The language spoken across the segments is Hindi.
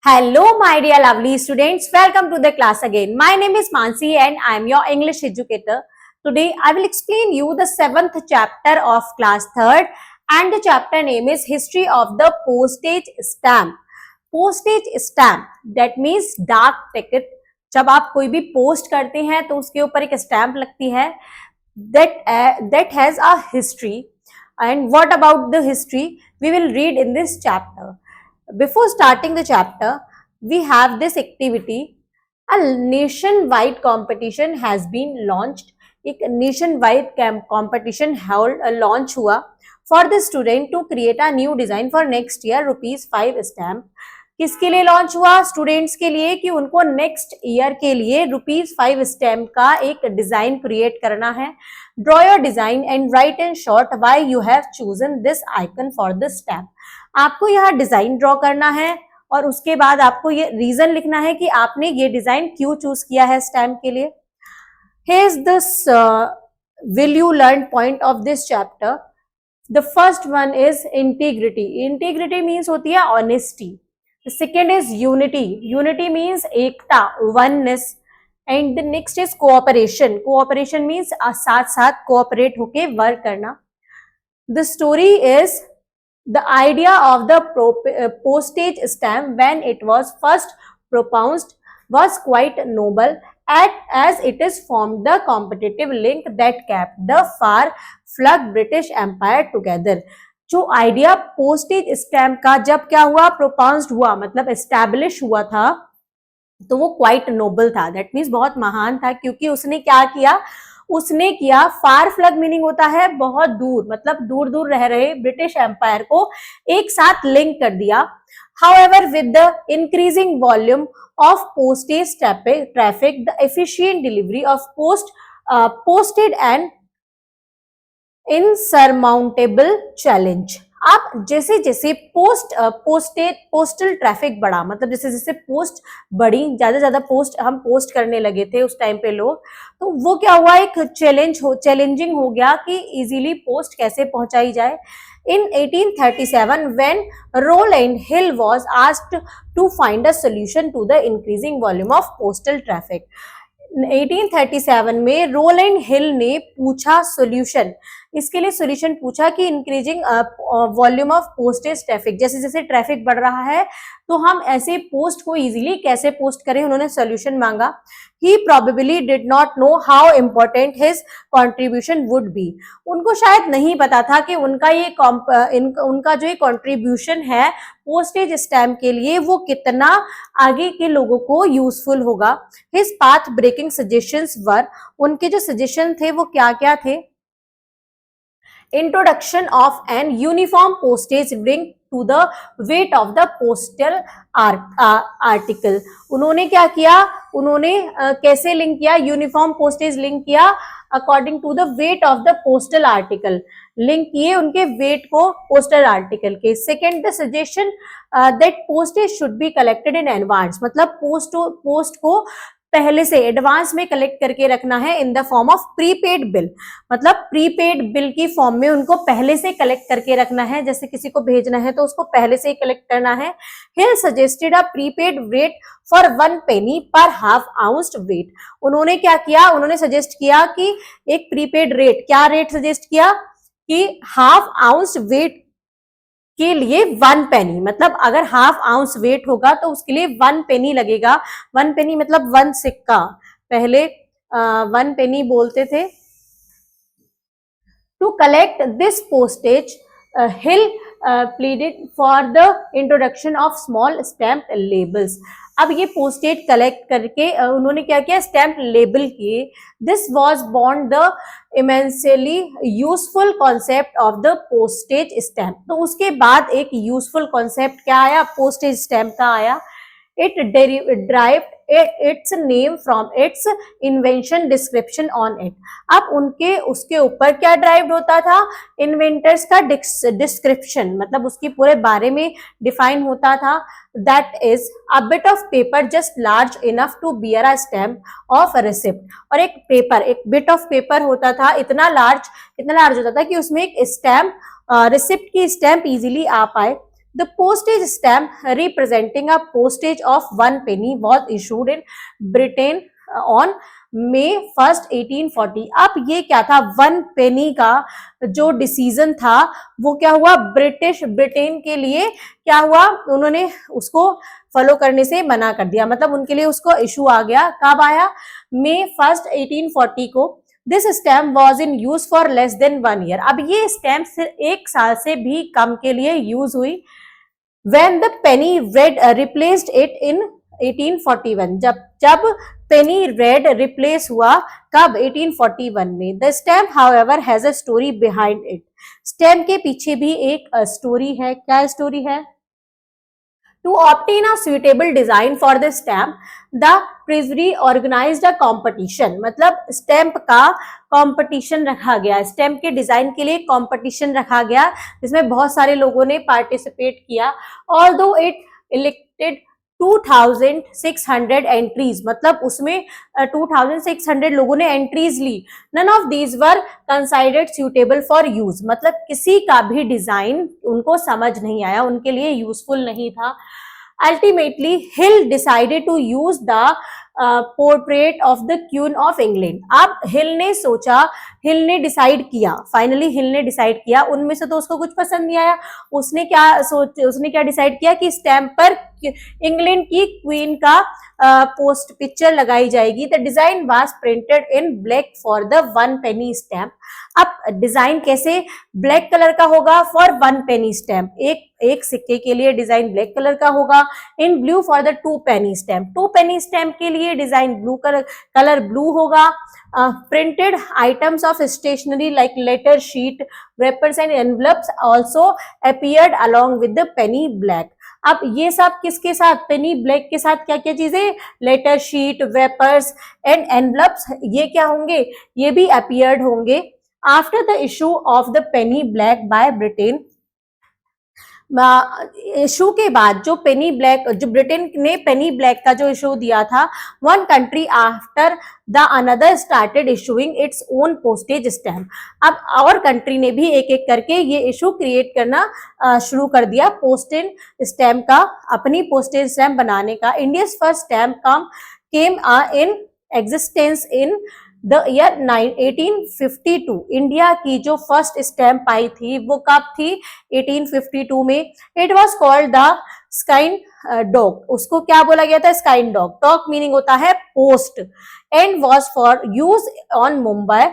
Hello, my dear lovely students. Welcome to the class again. My name is Mansi and I am your English educator. Today, I will explain you the 7th chapter of class 3rd and the chapter name is History of the Postage Stamp. Postage stamp, that means डाक टिकट. जब आप कोई भी पोस्ट करते हैं तो उसके ऊपर एक स्टैम्प लगती है. That has a history. And what about the history? We will read in this chapter. Before starting the chapter, we have this activity. A nationwide competition has been launched. एक nationwide competition launch हुआ for the student to create a new design for next year ₹5 stamp. किसके लिए लॉन्च हुआ? स्टूडेंट्स के लिए कि उनको नेक्स्ट ईयर के लिए ₹5 स्टैम्प का एक डिजाइन क्रिएट करना है. Draw your design and right in short why you have chosen this icon for the stamp. आपको यह डिजाइन ड्रॉ करना है और उसके बाद आपको ये रीजन लिखना है कि आपने ये डिजाइन क्यों चूज किया है स्टैम्प के लिए. Here is this will you learn point of this chapter. The first one is integrity. Integrity means होती है honesty. The second is unity. Unity means Ekta, oneness. And the next is cooperation. Cooperation means साथ साथ cooperate होके work करना. The story is the idea of the postage stamp when it was first proposed was quite noble as it is formed the competitive link that kept the far-flung British Empire together. जो आइडिया पोस्टेज स्टैम्प का जब क्या हुआ, प्रोपाउंस्ड हुआ, मतलब एस्टैब्लिश हुआ था, तो वो क्वाइट नोबल था. दैट मीन्स बहुत महान था, क्योंकि उसने क्या किया, उसने किया फार फ्लग मीनिंग होता है बहुत दूर, मतलब दूर दूर रह रहे ब्रिटिश एम्पायर को एक साथ लिंक कर दिया. However with the increasing volume of postage traffic the efficient delivery of posted and insurmountable challenge. आप जैसे जैसे पोस्टल ट्रैफिक बढ़ा, मतलब जैसे जैसे पोस्ट बढ़ी, ज्यादा पोस्ट हम पोस्ट करने लगे थे उस टाइम पे लोग, तो वो क्या हुआ, एक चैलेंजिंग हो गया कि इजीली पोस्ट कैसे पहुंचाई जाए. In 1837, when Rowland Hill was asked to find a solution to the increasing volume of postal traffic. 1837 में रोलैंड हिल ने पूछा सोल्यूशन, इसके लिए सोल्यूशन पूछा कि increasing volume of postage traffic, जैसे जैसे ट्रैफिक बढ़ रहा है तो हम ऐसे पोस्ट को इजीली कैसे पोस्ट करें, उन्होंने सोल्यूशन मांगा. He probably did not know how important his contribution would be. उनको शायद नहीं पता था कि उनका जो ये कॉन्ट्रीब्यूशन है पोस्टेज स्टैम्प के लिए वो कितना आगे के लोगों को यूजफुल होगा. His path breaking suggestions were, उनके जो सजेशन थे वो क्या क्या थे. Introduction of an uniform postage link to the weight of the postal article. उन्होंने क्या किया, उन्होंने कैसे लिंक किया, यूनिफॉर्म पोस्टेज लिंक किया according to the weight of the postal article, link किए उनके वेट को पोस्टल आर्टिकल के. Second, the suggestion that postage should be collected in advance, मतलब पोस्ट को पहले से एडवांस में कलेक्ट करके रखना है in the form of prepaid bill, मतलब प्रीपेड बिल की फॉर्म में उनको पहले से कलेक्ट करके रखना है. जैसे किसी को भेजना है तो उसको पहले से ही कलेक्ट करना है. Hill suggested a prepaid rate for 1 penny पर हाफ आउंस वेट. उन्होंने क्या किया, उन्होंने सजेस्ट किया कि एक प्रीपेड रेट, क्या रेट सजेस्ट किया कि हाफ आउंस वेट के लिए 1 penny, मतलब अगर हाफ आउंस वेट होगा तो उसके लिए 1 penny लगेगा. 1 penny मतलब 1 सिक्का, पहले 1 penny बोलते थे. To collect this postage Hill pleaded for the introduction of small stamp labels. अब ये पोस्टेज कलेक्ट करके उन्होंने क्या किया, स्टैम्प लेबल किए. This was born the immensely useful concept of the postage stamp. तो उसके बाद एक यूजफुल कॉन्सेप्ट क्या आया, पोस्टेज स्टैम्प का आया. It derived its name from its invention description on it. अब उसके ऊपर क्या ड्राइव्ड होता था, इन्वेंटर्स का डिस्क्रिप्शन, मतलब उसके पूरे बारे में डिफाइन होता था. That is a bit of paper just large enough to bear a stamp of a receipt. और एक bit of paper होता था, इतना लार्ज होता था कि उसमें एक स्टैम्प, रिसिप्ट की स्टैम्प इजीली आ पाए. The postage stamp representing a postage of 1 penny was issued in Britain on May 1st 1840। अब ये क्या था, 1 penny का जो डिसीजन था वो क्या हुआ, ब्रिटेन के लिए क्या हुआ, उन्होंने उसको फॉलो करने से मना कर दिया, मतलब उनके लिए उसको इशू आ गया। कब आया, May 1st 1840 को। This stamp was in use for less than 1 year। अब ये स्टैम्प सिर्फ 1 साल से भी कम के लिए यूज हुई। When the penny red replaced it in 1841, जब penny red replace हुआ, कब, 1841 में। The stamp however has a story behind it। Stamp के पीछे भी एक स्टोरी है। क्या स्टोरी है? To obtain a suitable design for the stamp, the treasury organized a competition। मतलब स्टैम्प का कंपटीशन रखा गया, स्टैम्प के डिजाइन के लिए कंपटीशन रखा गया जिसमें बहुत सारे लोगों ने पार्टिसिपेट किया। Although it elected 2600 एंट्रीज, मतलब उसमें 2600 लोगों ने एंट्रीज ली। None of these were considered suitable for use, मतलब किसी का भी डिजाइन उनको समझ नहीं आया, उनके लिए यूजफुल नहीं था। Ultimately Hill decided to use the portrait of the Queen of England. अब हिल ने डिसाइड किया, फाइनली हिल ने डिसाइड किया, उनमें से तो उसको कुछ पसंद नहीं आया। उसने क्या डिसाइड किया कि स्टैम्प पर इंग्लैंड की क्वीन का पोस्ट पिक्चर लगाई जाएगी। The design was printed in black for the 1 penny stamp. अब डिजाइन कैसे, ब्लैक कलर का होगा फॉर 1 penny स्टैम्प, एक सिक्के के लिए डिजाइन ब्लैक कलर का होगा। In blue for the 2 penny stamp, 2 penny stamp के लिए डिजाइन ब्लू कलर ब्लू होगा। Printed items of stationery like letter sheet, wrappers and envelopes also appeared along with the penny black. अब ये सब किसके साथ, पेनी ब्लैक के साथ क्या क्या चीजें, letter sheet, wrappers and envelopes, ये क्या होंगे, ये भी अपीयर्ड होंगे। After the issue of the penny black by Britain, issue के बाद जो ब्रिटेन ने पेनी ब्लैक का जो इशू दिया था, one country after the another started issuing its own postage stamp. अब और कंट्री ने भी एक एक करके ये इशू क्रिएट करना शुरू कर दिया, पोस्टेज स्टैम्प का, अपनी पोस्टेज स्टैम्प बनाने का। India's first stamp came in existence in the year 1852। India की जो फर्स्ट स्टैम्प आई थी वो कब थी, 1852 में। इट वॉज कॉल्ड द स्काइन डॉक, उसको क्या बोला गया था, स्काइन डॉक। डॉक मीनिंग होता है post, and was for use on Mumbai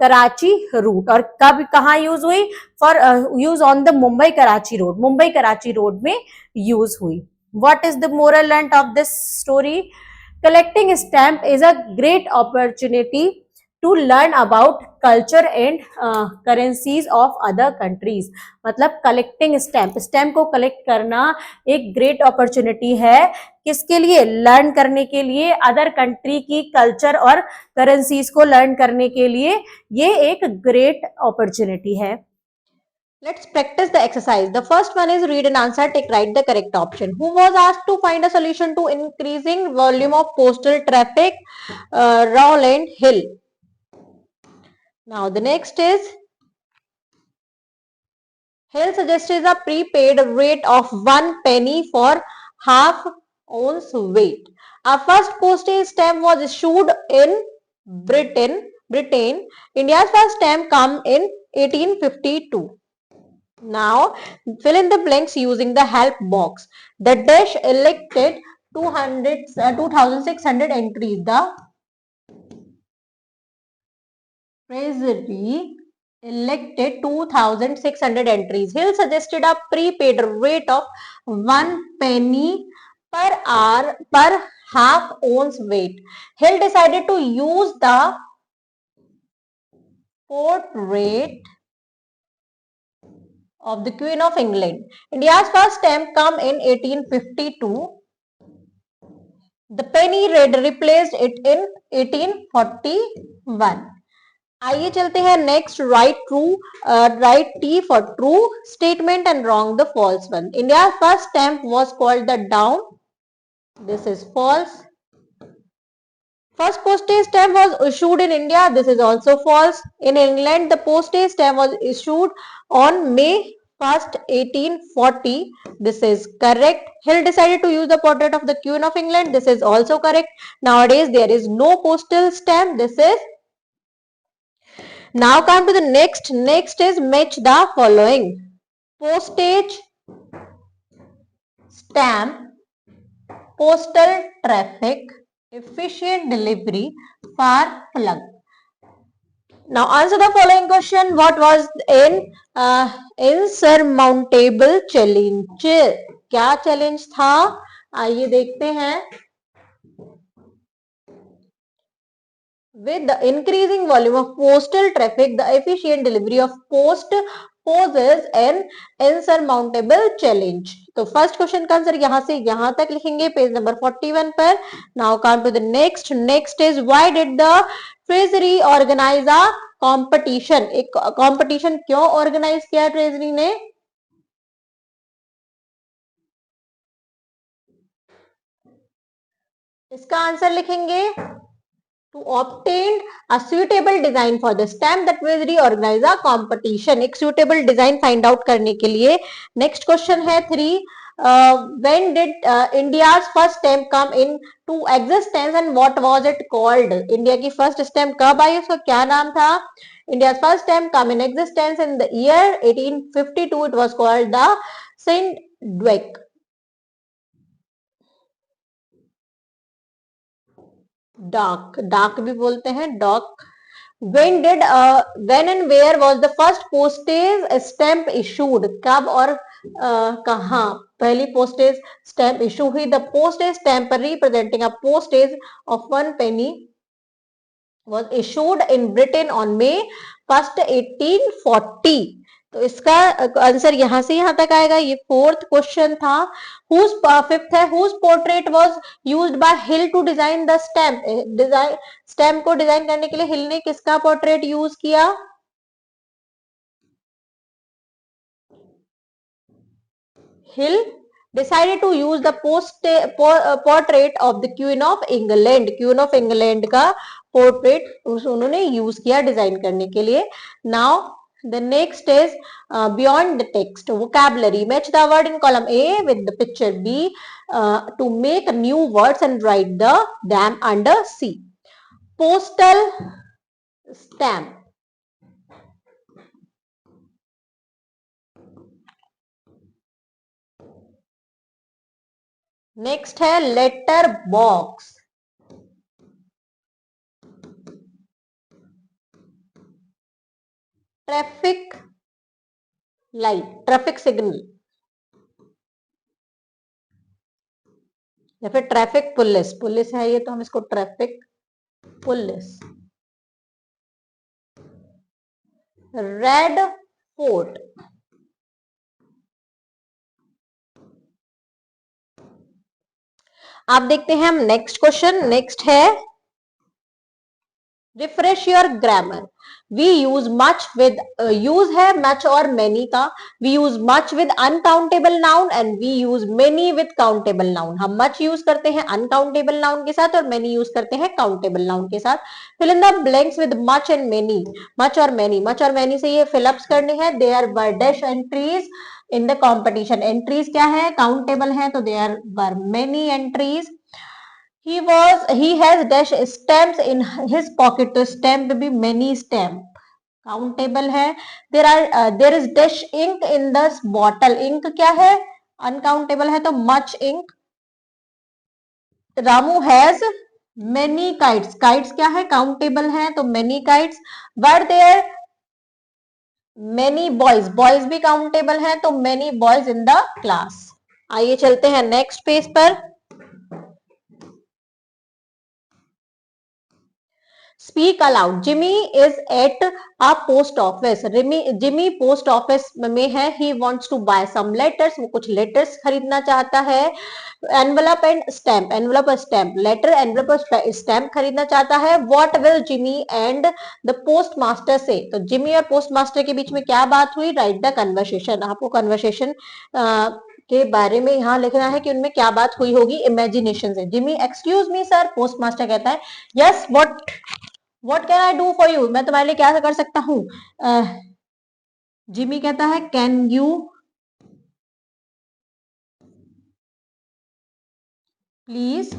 Karachi route. और कब कहाँ यूज हुई, for use on the Mumbai Karachi road, Mumbai Karachi road में यूज हुई। What is the moral learned of this story? Collecting stamp is a great opportunity to learn about culture and currencies of other countries। मतलब collecting stamp को collect करना एक great opportunity है, किसके लिए, learn करने के लिए, other country की culture और currencies को learn करने के लिए ये एक great opportunity है। Let's practice the exercise. The first one is read and answer, write the correct option. Who was asked to find a solution to increasing volume of postal traffic? Rowland Hill. Now the next is, Hill suggested a prepaid rate of 1 penny for half ounce weight. Our first postage stamp was issued in Britain. India's first stamp came in 1852. Now fill in the blanks using the help box. The dash elected 2600 entries. The treasury elected 2600 entries. Hill suggested a prepaid rate of 1 penny per hour per half ounce weight. Hill decided to use the portrait of the Queen of England. India's first stamp came in 1852. The penny red replaced it in 1841. आइए चलते हैं next, write T for true statement and wrong the false one. India first stamp was called the down, this is false. First postage stamp was issued in India, this is also false. In England, the postage stamp was issued on May 1st 1840. This is correct. Hill decided to use the portrait of the Queen of England. This is also correct. Nowadays there is no postal stamp. This is. Now come to the next. Next is match the following. Postage stamp, postal traffic, efficient delivery, far flung. Now answer the following question. What was an insurmountable challenge? क्या चैलेंज था? आइए देखते हैं. With the increasing volume of postal traffic, the efficient delivery of post poses an insurmountable challenge. तो फर्स्ट क्वेश्चन का आंसर यहां से यहां तक लिखेंगे पेज नंबर 41 पर. Now come to the next. Next is why did the treasury organise a competition? एक कंपटीशन क्यों ऑर्गेनाइज किया ट्रेजरी ने? इसका आंसर लिखेंगे to obtain a suitable design for the stamp, the treasury organize a competition. एक suitable design find out करने के लिए. next question है 3. When did India's first stamp come into existence and what was it called? India की first stamp कब आई? उसका क्या नाम था? India's first stamp come in existence in the year 1852. It was called the Sindwek. डाक भी बोलते हैं dock. when and where was the first postage stamp issued? कब और कहाँ पहली postage stamp issue हुई? the postage stamp representing a postage of 1 penny was issued in Britain on May 1st 1840. तो इसका आंसर यहां से यहां तक आएगा. ये फोर्थ क्वेश्चन था. फिफ्थ है whose portrait was used by Hill to design the stamp? Stamp को डिजाइन करने के लिए हिल ने किसका पोर्ट्रेट यूज किया? Hill decided to use the portrait of the Queen of England. Queen of England का पोर्ट्रेट उन्होंने यूज किया डिजाइन करने के लिए. Now the next is beyond the text. Vocabulary. Match the word in column A with the picture B to make new words and write them under C. Postal stamp. Next है letter box. Traffic light, traffic signal या फिर ट्रैफिक पुलिस. पुलिस है ये तो हम इसको ट्रैफिक पुलिस. Red fort. आप देखते हैं हम नेक्स्ट क्वेश्चन. नेक्स्ट है refresh your grammar. We use much with use है मच और मेनी का. We use much with uncountable noun and we use many with countable noun. हम मच यूज करते हैं अनकाउंटेबल नाउन के साथ और मेनी यूज करते हैं काउंटेबल नाउन के साथ. Fill in the blanks with much and many. Much और मेनी, मच और मेनी से ये फिलअप्स करने हैं. There were dash entries in the competition. Entries क्या है? काउंटेबल है तो there were many entries. he has dash stamps in his pocket. तो stamp भी many stamp काउंटेबल है. there is dash ink in this bottle. ink क्या है? अनकाउंटेबल है तो much ink. Ramu has many kites. kites क्या है? काउंटेबल है तो many kites. were there many boys. boys भी काउंटेबल है तो many boys in the class. आइए चलते हैं नेक्स्ट पेज पर. Speak aloud. Jimmy is at a post office. Jimmy post office में है. He wants to buy some letters. वो कुछ letters खरीदना चाहता है. Envelope and stamp. Envelope और stamp. Letter, envelope और stamp खरीदना चाहता है. What will Jimmy and the postmaster say? तो Jimmy और postmaster के बीच में क्या बात हुई? Write the conversation. आपको conversation के बारे में यहाँ लिखना है कि उनमें क्या बात हुई होगी इमेजिनेशन से. Jimmy excuse me sir. Postmaster कहता है yes what can I do for you. मैं तुम्हारे लिए क्या कर सकता हूँ. जिमी कहता है can you please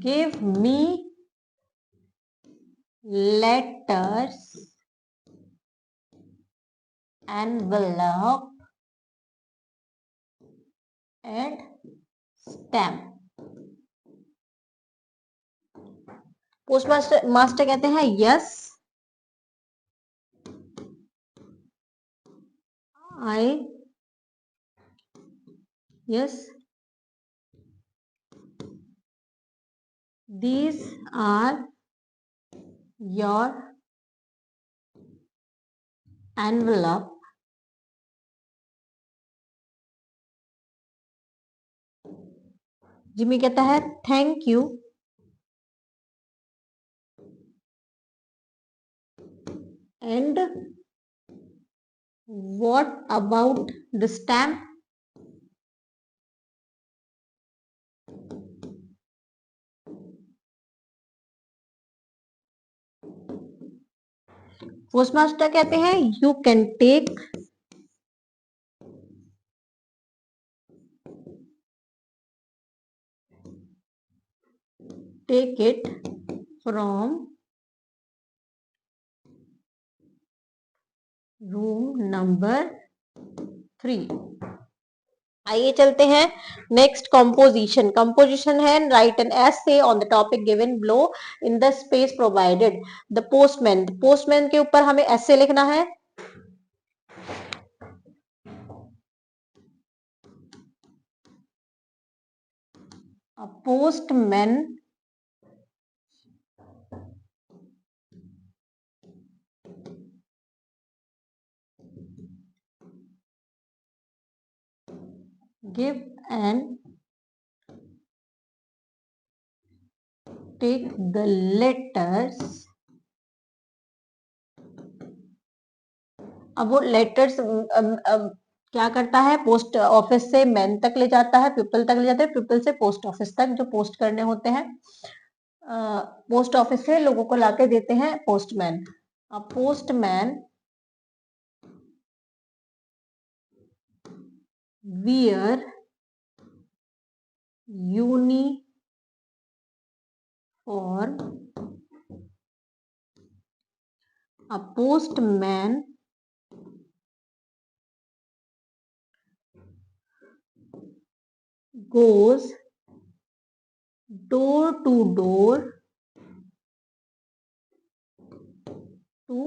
give me letters envelope and stamp. Postmaster कहते हैं yes I yes these are your envelope Jimmy कहता है thank you and what about the stamp? Postmaster कहते हैं you can take it from room number 3. आइए चलते हैं नेक्स्ट कंपोजिशन. कंपोजिशन है write an essay on the topic given below in the space provided. The postman. Postman के ऊपर हमें एसे लिखना है. A postman give and take the letters. अब वो लेटर्स क्या करता है पोस्ट ऑफिस से मैन तक ले जाता है, पीपल तक ले जाता है, पीपल से पोस्ट ऑफिस तक जो पोस्ट करने होते हैं. पोस्ट ऑफिस से लोगों को लाके देते हैं postman. A postman wear uniform. A postman goes door to door to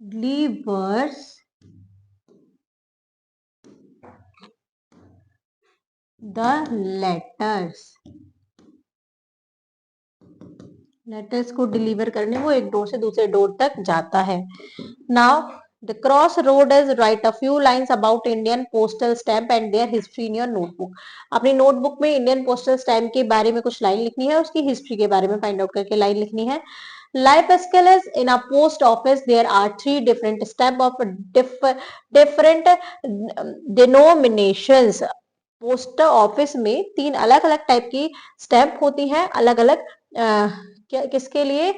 delivers the letters. Letters को डिलीवर करने वो एक डोर से दूसरे डोर तक जाता है. Now the cross road is right a few lines about Indian postal stamp and there history in your notebook. अपनी नोटबुक में इंडियन पोस्टल स्टैम्प के बारे में कुछ लाइन लिखनी है, उसकी हिस्ट्री के बारे में फाइंड आउट करके लाइन लिखनी है. Life skill is in a post office there are 3 different stamp of different denominations. Post office में 3 अलग अलग टाइप की स्टैम्प होती हैं, अलग अलग किसके लिए?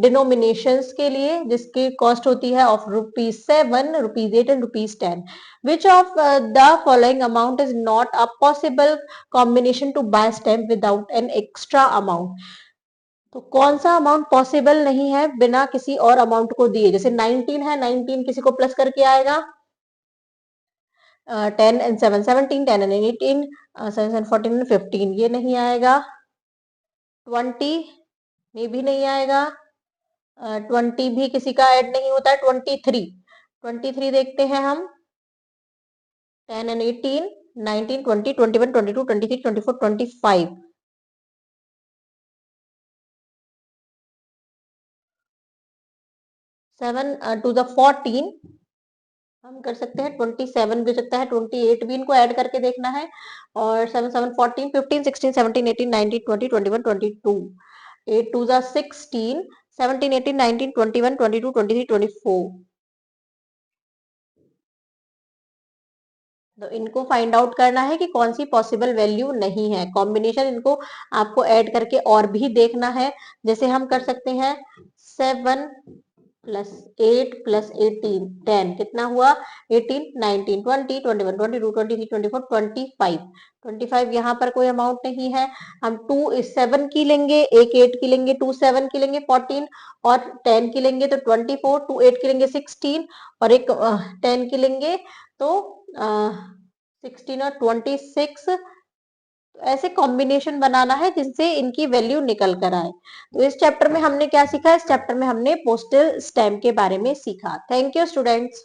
डिनोमिनेशंस के लिए, जिसकी कॉस्ट होती है of ₹7, ₹8 and ₹10. Which of the following amount is not a possible combination to buy stamp without an extra amount. तो कौन सा अमाउंट पॉसिबल नहीं है बिना किसी और अमाउंट को दिए? जैसे 19 है, 19 किसी को प्लस करके आएगा, 10 and 7 17, 10 and 18, 7 and 14 and 15 ये नहीं आएगा. 20 में भी नहीं आएगा. 20 भी किसी का ऐड नहीं होता है. 23 देखते हैं हम. 10 and 18, 19, 20, 21, 22, 23, 24, 25. 7 to the 14 हम कर सकते हैं. 27 भी हो सकता है, 28 भी इनको ऐड करके देखना है. और 7 7 14, 15, 16, 17, 18, 19, 20, 21, 22. 8 to the 16, 17, 18, 19, 21, 22, 23, 24. तो इनको फाइंड आउट करना है कि कौन सी पॉसिबल वैल्यू नहीं है. कॉम्बिनेशन इनको आपको ऐड करके और भी देखना है. जैसे हम कर सकते हैं 7 प्लस 8 प्लस 18 10 कितना हुआ 18 19 20 21 22 23 24 25 25 यहाँ पर कोई अमाउंट नहीं है। हम 2 इस 7 की लेंगे, एक 8 की लेंगे, 2 7 की लेंगे 14 और 10 की लेंगे तो 24, 2 8 की लेंगे 16 और एक 10 की लेंगे तो 16 और 26। ऐसे कॉम्बिनेशन बनाना है जिनसे इनकी वैल्यू निकल कर आए। तो इस चैप्टर में हमने क्या सीखा, इस चैप्टर में हमने पोस्टल स्टैम्प के बारे में सीखा। Thank you students.